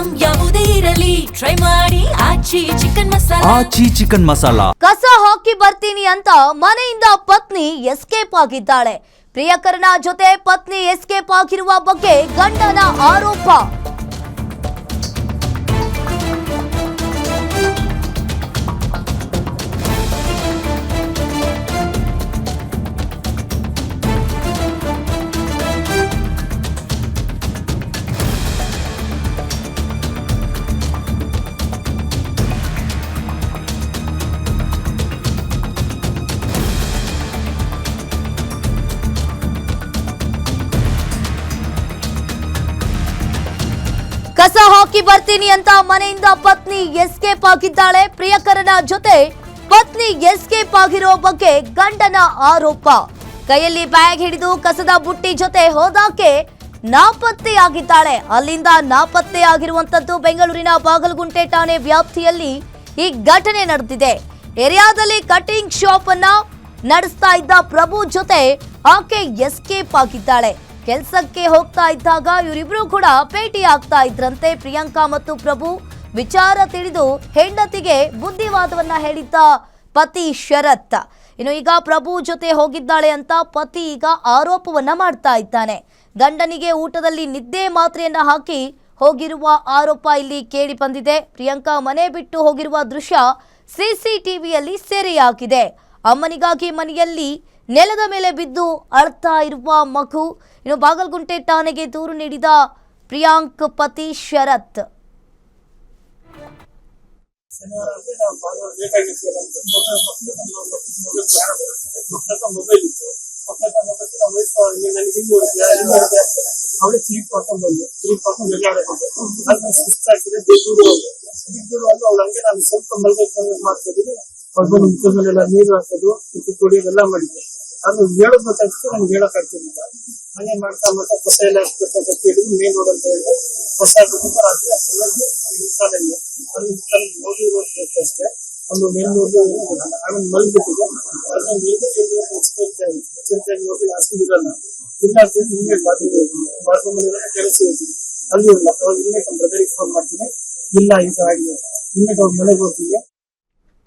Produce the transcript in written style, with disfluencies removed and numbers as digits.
Item ಯಾವುದೇ ಇರಲಿ try ಮಾಡಿ ಆಚಿ ಚಿಕನ್ ಮಸಾಲಾ. ಕಸ ಹಾಕಿ ಬರ್ತೀನಿ ಅಂತ ಮನೆಯಿಂದ ಪತ್ನಿ ಎಸ್ಕೇಪ್ ಆಗಿದ್ದಾಳೆ. ಪ್ರಿಯಕರನ ಜೊತೆ ಪತ್ನಿ ಎಸ್ಕೇಪ್ ಆಗಿರುವ ಬಗ್ಗೆ ಗಂಡನ ಆರೋಪ. ಕಸ ಹಾಕಿ ಬರ್ತೀನಿ ಅಂತ ಮನೆಯಿಂದ ಪತ್ನಿ ಎಸ್ಕೇಪ್ ಆಗಿದ್ದಾಳೆ. ಪ್ರಿಯಕರನ ಜೊತೆ ಪತ್ನಿ ಎಸ್ಕೇಪ್ ಆಗಿರೋ ಬಗ್ಗೆ ಗಂಡನ ಆರೋಪ. ಕೈಯಲ್ಲಿ ಬ್ಯಾಗ್ ಹಿಡಿದು ಕಸದ ಬುಟ್ಟಿ ಜೊತೆ ಹೋದಾಕೆ ನಾಪತ್ತೆಯಾಗಿದ್ದಾಳೆ. ಅಲ್ಲಿಂದ ನಾಪತ್ತೆಯಾಗಿರುವಂತದ್ದು ಬೆಂಗಳೂರಿನ ಬಾಗಲಗುಂಟೆ ಠಾಣೆ ವ್ಯಾಪ್ತಿಯಲ್ಲಿ ಈ ಘಟನೆ ನಡೆದಿದೆ. ಏರಿಯಾದಲ್ಲಿ ಕಟಿಂಗ್ ಶಾಪ್ ಅನ್ನ ನಡೆಸ್ತಾ ಇದ್ದ ಪ್ರಭು ಜೊತೆ ಆಕೆ ಎಸ್ಕೇಪ್ ಆಗಿದ್ದಾಳೆ. ಕೆಲಸಕ್ಕೆ ಹೋಗ್ತಾ ಇದ್ದಾಗ ಇವರಿಬ್ರು ಕೂಡ ಭೇಟಿ ಆಗ್ತಾ ಇದ್ರಂತೆ. ಪ್ರಿಯಾಂಕಾ ಮತ್ತು ಪ್ರಭು ವಿಚಾರ ತಿಳಿದು ಹೆಂಡತಿಗೆ ಬುದ್ಧಿವಾದವನ್ನ ಹೇಳಿದ್ದ ಪತಿ ಶರತ್. ಇನ್ನು ಈಗ ಪ್ರಭು ಜೊತೆ ಹೋಗಿದ್ದಾಳೆ ಅಂತ ಪತಿ ಈಗ ಆರೋಪವನ್ನ ಮಾಡ್ತಾ ಇದ್ದಾನೆ. ಗಂಡನಿಗೆ ಊಟದಲ್ಲಿ ನಿದ್ದೆ ಮಾತ್ರೆಯನ್ನ ಹಾಕಿ ಹೋಗಿರುವ ಆರೋಪ ಇಲ್ಲಿ ಕೇಳಿ ಬಂದಿದೆ. ಪ್ರಿಯಾಂಕಾ ಮನೆ ಬಿಟ್ಟು ಹೋಗಿರುವ ದೃಶ್ಯ ಸಿಸಿಟಿವಿಯಲ್ಲಿ ಸೆರೆಯಾಗಿದೆ. ಅಮ್ಮನಿಗಾಗಿ ಮನೆಯಲ್ಲಿ ನೆಲದ ಮೇಲೆ ಬಿದ್ದು ಅಳ್ತಾ ಇರುವ ಮಗು. ಇನ್ನು ಬಾಗಲಗುಂಟೆ ಠಾಣೆಗೆ ದೂರು ನೀಡಿದ ಪ್ರಿಯಾಂಕ್ ಪತಿ ಶರತ್. ನೀರು ಹಾಕೋದು ಉಪ್ಪು ಪುಡಿ ಎಲ್ಲ ಮಾಡಿದ್ದೆ. ಅದು ಹೇಳೋದ್ ಗೊತ್ತಾಗ್ತದೆ, ನನ್ಗೆ ಹೇಳಕ್ ಆಗ್ತಿರ್ಲಿಲ್ಲ. ಹಂಗೆ ಮಾಡ್ತಾ ಮಾಡ್ತಾ ಕಸ ಎಲ್ಲ ಹೇಳಿದ್ರು ಮೇನ್ ರೋಡ್ ಅಂತ ಹೇಳಿ ಕಸ ಹಾಕೋದು ರಾತ್ರಿ ಕಾಲಲ್ಲಿ ಅಷ್ಟೇ ಒಂದು ಮೇನ್ ರೋಡ್ ಆಮೇಲೆ ಮಲ್ಬಿಟ್ಟಿದೆ. ನೋಡಿ ಅಷ್ಟು ಇರಲ್ಲ ಇಲ್ಲ ಅಂತೇಳಿ ಹಿಂಗೆ ಬಾತ್ರೂಮ್ ಕೆಲಸ ಹೋಗ್ತೀನಿ ಅಲ್ಲಿ ಇಲ್ಲ. ಅವಾಗ ಇನ್ನೇ ಬ್ರದರಿಗೆ ಫೋನ್ ಮಾಡ್ತೀನಿ, ಇಲ್ಲ ಈ ತರ ಆಗಿದೆ, ಇನ್ನೇ ಅವ್ರ ಮನೆಗೆ ಹೋಗ್ತೀನಿ.